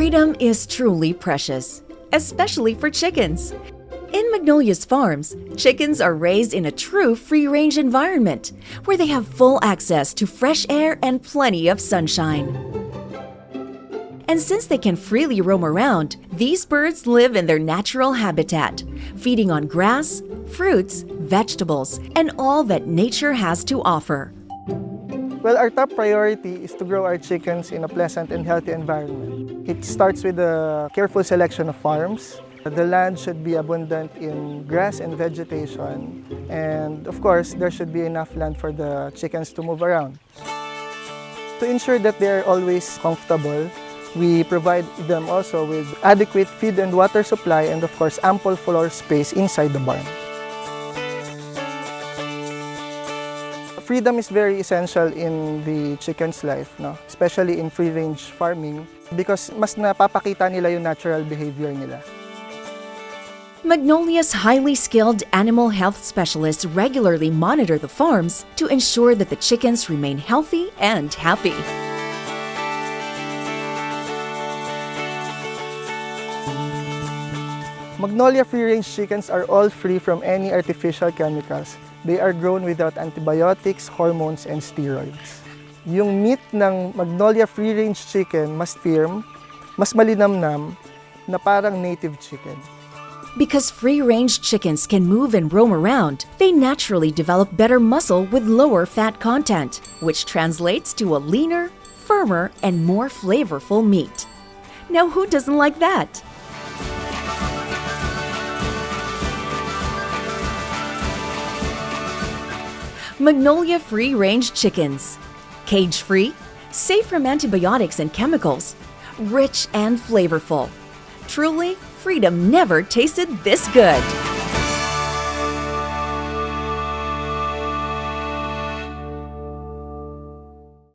Freedom is truly precious, especially for chickens. In Magnolia's farms, chickens are raised in a true free-range environment where they have full access to fresh air and plenty of sunshine. And since they can freely roam around, these birds live in their natural habitat, feeding on grass, fruits, vegetables, and all that nature has to offer. Well, our top priority is to grow our chickens in a pleasant and healthy environment. It starts with a careful selection of farms. The land should be abundant in grass and vegetation. And of course, there should be enough land for the chickens to move around. To ensure that they are always comfortable, we provide them also with adequate feed and water supply and of course ample floor space inside the barn. Freedom is very essential in the chicken's life, no? Especially in free-range farming because mas napapakita nila yung natural behavior nila. Magnolia's highly skilled animal health specialists regularly monitor the farms to ensure that the chickens remain healthy and happy. Magnolia free-range chickens are all free from any artificial chemicals. They are grown without antibiotics, hormones, and steroids. Yung meat ng Magnolia free-range chicken mas firm, mas malinamnam, na parang native chicken. Because free-range chickens can move and roam around, they naturally develop better muscle with lower fat content, which translates to a leaner, firmer, and more flavorful meat. Now, who doesn't like that? Magnolia free-range chickens. Cage-free, safe from antibiotics and chemicals, rich and flavorful. Truly, freedom never tasted this good.